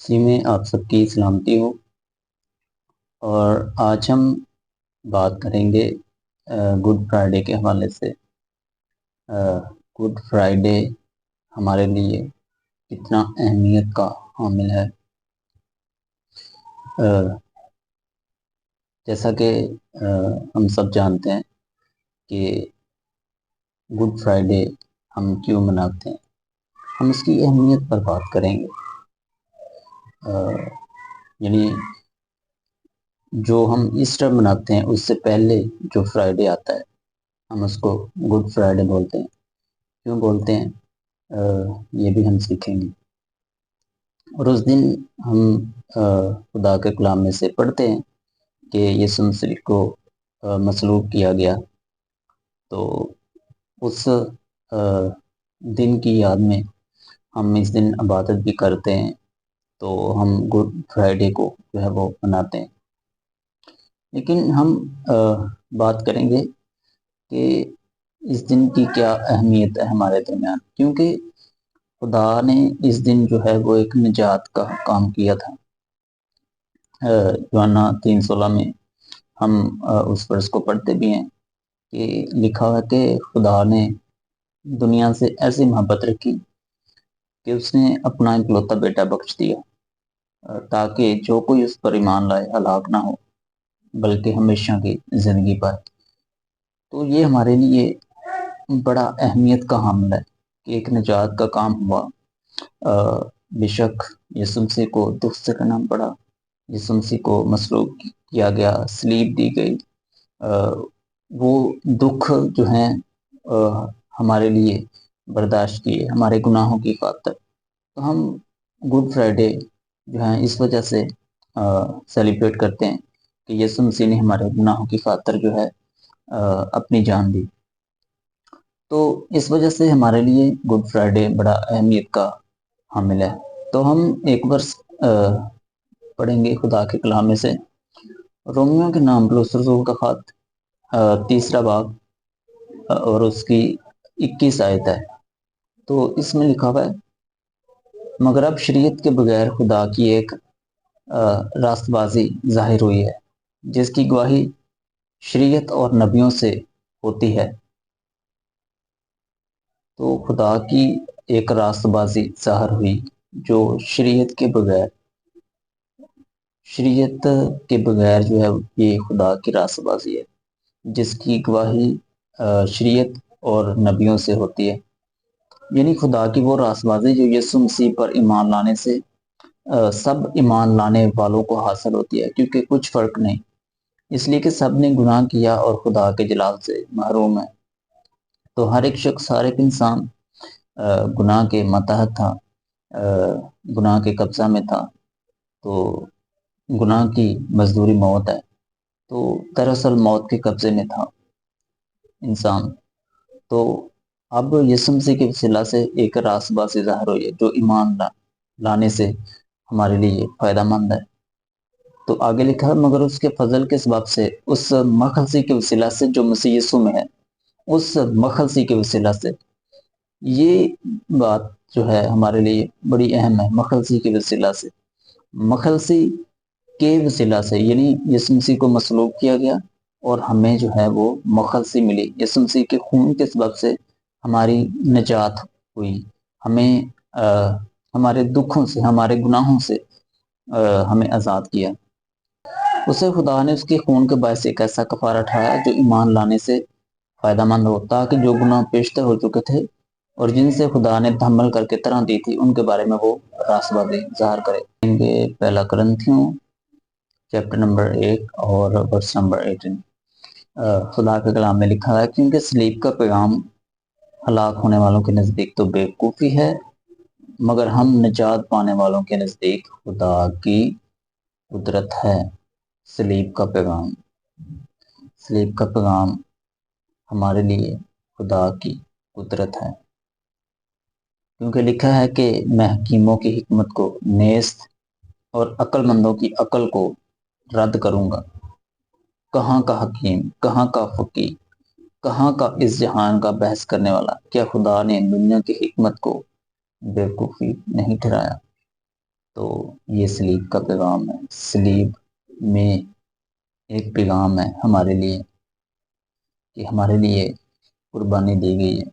اسی میں آپ سب کی سلامتی ہو، اور آج ہم بات کریں گے گڈ فرائیڈے کے حوالے سے۔ گڈ فرائیڈے ہمارے لیے کتنا اہمیت کا حامل ہے۔ جیسا کہ ہم سب جانتے ہیں کہ گڈ فرائیڈے ہم کیوں مناتے ہیں، ہم اس کی اہمیت پر بات کریں گے۔ یعنی جو ہم ایسٹر مناتے ہیں اس سے پہلے جو فرائیڈے آتا ہے ہم اس کو گڈ فرائیڈے بولتے ہیں۔ کیوں بولتے ہیں یہ بھی ہم سیکھیں گے۔ اور اس دن ہم خدا کے کلام میں سے پڑھتے ہیں کہ یسوع مسیح کو مصلوب کیا گیا، تو اس دن کی یاد میں ہم اس دن عبادت بھی کرتے ہیں، تو ہم گڈ فرائیڈے کو جو ہے وہ مناتے ہیں۔ لیکن ہم بات کریں گے کہ اس دن کی کیا اہمیت ہے ہمارے درمیان، کیونکہ خدا نے اس دن جو ہے وہ ایک نجات کا کام کیا تھا۔ یوحنا 3:16 میں ہم اس ورس کو پڑھتے بھی ہیں کہ لکھا ہے کہ خدا نے دنیا سے ایسی محبت رکھی کہ اس نے اپنا اکلوتا بیٹا بخش دیا، تاکہ جو کوئی اس پر ایمان لائے ہلاک نہ ہو بلکہ ہمیشہ کی زندگی پائے۔ تو یہ ہمارے لیے بڑا اہمیت کا حامل ہے کہ ایک نجات کا کام ہوا۔ بے شک یسوع مسیح کو دکھ سے کرنا پڑا، یسوع مسیح کو مصلوب کیا گیا، صلیب دی گئی۔ وہ دکھ جو ہیں ہمارے لیے برداشت کیے ہمارے گناہوں کی خاطر۔ تو ہم گڈ فرائیڈے جو ہیں اس وجہ سے سیلیبریٹ کرتے ہیں کہ یسوع مسیح نے ہمارے گناہوں کی خاطر جو ہے اپنی جان دی۔ تو اس وجہ سے ہمارے لیے گڈ فرائیڈے بڑا اہمیت کا حامل ہے۔ تو ہم ایک ورس پڑھیں گے خدا کے کلام میں سے، رومیوں کے نام پلوس رسول کا خط 3 باب اور اس کی 21 آیت ہے۔ تو اس میں لکھا ہوا ہے، مگر اب شریعت کے بغیر خدا کی ایک راست بازی ظاہر ہوئی ہے، جس کی گواہی شریعت اور نبیوں سے ہوتی ہے۔ تو خدا کی ایک راست بازی ظاہر ہوئی جو شریعت کے بغیر جو ہے یہ خدا کی راست بازی ہے، جس کی گواہی شریعت اور نبیوں سے ہوتی ہے۔ یعنی خدا کی وہ راست بازی جو یسوع مسیح پر ایمان لانے سے سب ایمان لانے والوں کو حاصل ہوتی ہے، کیونکہ کچھ فرق نہیں، اس لیے کہ سب نے گناہ کیا اور خدا کے جلال سے محروم ہے۔ تو ہر ایک شخص، ہر ایک انسان گناہ کے ماتحت تھا، گناہ کے قبضہ میں تھا۔ تو گناہ کی مزدوری موت ہے، تو دراصل موت کے قبضے میں تھا انسان۔ تو اب یسوع مسیح کے وسیلہ سے ایک راست بازی ظاہر ہوئی ہے جو ایمان لانے سے ہمارے لیے فائدہ مند ہے۔ تو آگے لکھا ہے، مگر اس کے فضل کے سبب سے اس مخلصی کے وسیلہ سے جو مسیح یسوع میں ہے، اس مخلصی کے وسیلہ سے، یہ بات جو ہے ہمارے لیے بڑی اہم ہے۔ مخلصی کے وسیلہ سے، مخلصی کے وسیلہ سے، یعنی یسوع مسیح کو مصلوب کیا گیا اور ہمیں جو ہے وہ مخلصی ملی۔ یسوع مسیح کے خون کے سبب سے ہماری نجات ہوئی، ہمیں ہمارے دکھوں سے، ہمارے گناہوں سے ہمیں آزاد کیا۔ اسے خدا نے اس کے خون کے باعث ایک ایسا کفارہ ٹھہرایا جو ایمان لانے سے فائدہ مند ہو، تاکہ جو گناہ پیشتر ہو چکے تھے اور جن سے خدا نے تحمل کر کے طرح دی تھی، ان کے بارے میں وہ راست بازی ظاہر کرے۔ پہلا کرنتھیوں چیپٹر نمبر 1 اور ورس نمبر 18۔ خدا کے کلام میں لکھا ہے، کیونکہ صلیب کا پیغام ہلاک ہونے والوں کے نزدیک تو بیوقوفی ہے، مگر ہم نجات پانے والوں کے نزدیک خدا کی قدرت ہے۔ صلیب کا پیغام ہمارے لیے خدا کی قدرت ہے، کیونکہ لکھا ہے کہ میں حکیموں کی حکمت کو نیست اور عقل مندوں کی عقل کو رد کروں گا۔ کہاں کا حکیم، کہاں کا فقیہ، کہاں کا اس جہان کا بحث کرنے والا؟ کیا خدا نے دنیا کی حکمت کو بیوقوفی نہیں ٹھہرایا؟ تو یہ سلیب کا پیغام ہے. سلیب میں ایک پیغام ہے ہمارے لیے کہ ہمارے لیے قربانی دی گئی ہے،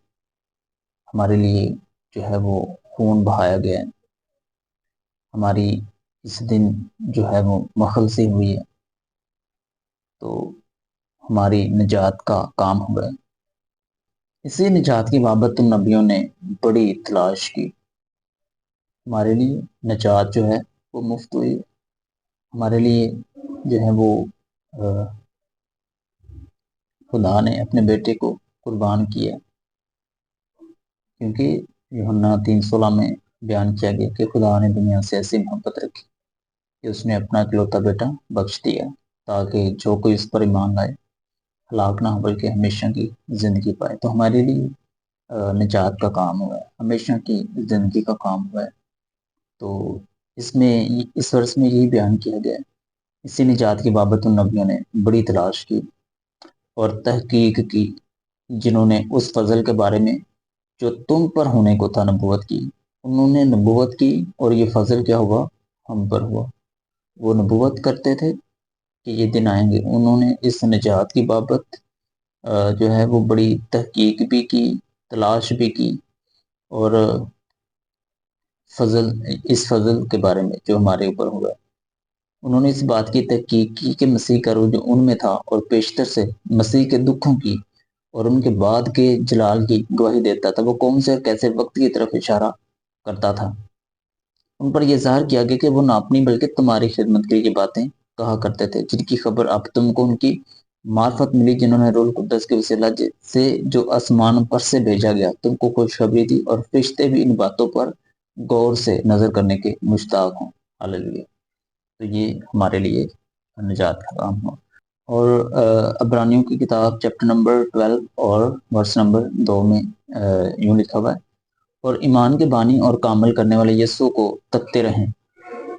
ہمارے لیے جو ہے وہ خون بہایا گیا ہے، ہماری اس دن جو ہے وہ مخلصی ہوئی ہے، تو ہماری نجات کا کام ہوا ہے. اسی نجات کی بابت نبیوں نے بڑی تلاش کی. ہمارے لیے نجات جو ہے وہ مفت ہوئی ہے، ہمارے لیے جو ہے وہ خدا نے اپنے بیٹے کو قربان کیا، کیونکہ یوحنا 3:16 میں بیان کیا گیا کہ خدا نے دنیا سے ایسی محبت رکھی کہ اس نے اپنا اکلوتا بیٹا بخش دیا تاکہ جو کوئی اس پر ایمان لائے ہلاک نہ ہو بلکہ ہمیشہ کی زندگی پائے. تو ہمارے لیے نجات کا کام ہوا ہے، ہمیشہ کی زندگی کا کام ہوا ہے. تو اس ورس میں یہی بیان کیا گیا ہے. اسی نجات کی بابت نبیوں نے بڑی تلاش کی اور تحقیق کی، جنہوں نے اس فضل کے بارے میں جو تم پر ہونے کو تھا نبوت کی. انہوں نے نبوت کی اور یہ فضل کیا ہوا؟ ہم پر ہوا. وہ نبوت کرتے تھے کہ یہ دن آئیں گے. انہوں نے اس نجات کی بابت جو ہے وہ بڑی تحقیق بھی کی، تلاش بھی کی، اور اس فضل کے بارے میں جو ہمارے اوپر ہوا، انہوں نے اس بات کی تحقیق کی کہ مسیح کا روح جو ان میں تھا اور پیشتر سے مسیح کے دکھوں کی اور ان کے بعد کے جلال کی گواہی دیتا تھا، وہ کون سے کیسے وقت کی طرف اشارہ کرتا تھا. ان پر یہ ظاہر کیا گیا کہ وہ نہ اپنی بلکہ تمہاری خدمت کے لیے باتیں کہا کرتے تھے، جن کی خبر اب تم کو ان کی معرفت ملی، جنہوں نے روح القدس کے وسیلہ سے جو آسمان پر سے بھیجا گیا تم کو خوشخبری دی، اور فرشتے بھی ان باتوں پر غور سے نظر کرنے کے مشتاق ہوں. ہاللیلویہ. تو یہ ہمارے لیے نجات کا کام ہو. اور عبرانیوں کی کتاب چیپٹر نمبر 12 اور ورس نمبر 2 میں یوں لکھا ہوا ہے، اور ایمان کے بانی اور کامل کرنے والے یسوع کو تکتے رہیں،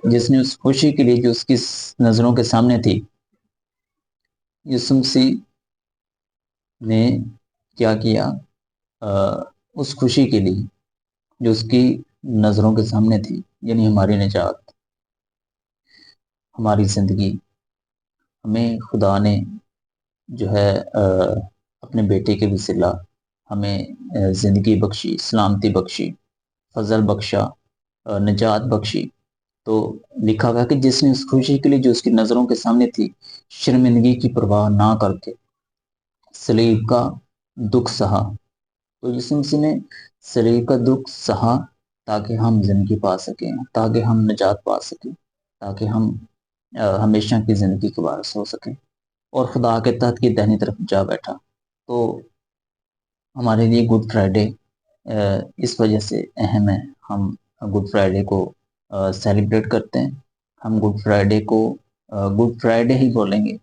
جس نے اس خوشی کے لیے جو اس کی نظروں کے سامنے تھی. یسوع مسیح نے کیا کیا؟ اس خوشی کے لیے جو اس کی نظروں کے سامنے تھی، یعنی ہماری نجات، ہماری زندگی. ہمیں خدا نے جو ہے اپنے بیٹے کے وسیلہ ہمیں زندگی بخشی، سلامتی بخشی، فضل بخشا، نجات بخشی. تو لکھا گیا کہ جس نے اس خوشی کے لیے جو اس کی نظروں کے سامنے تھی شرمندگی کی پرواہ نہ کر کے صلیب کا دکھ سہا. تو یسوع مسیح نے صلیب کا دکھ سہا تاکہ ہم زندگی پا سکیں، تاکہ ہم نجات پا سکیں، تاکہ ہم ہمیشہ کی زندگی کے وارث ہو سکیں، اور خدا کے تحت کی دہنی طرف جا بیٹھا. تو ہمارے لیے گڈ فرائیڈے اس وجہ سے اہم ہے. ہم گڈ فرائیڈے کو سیلیبریٹ کرتے ہیں. ہم گڈ فرائیڈے کو گڈ فرائیڈے ہی بولیں گے،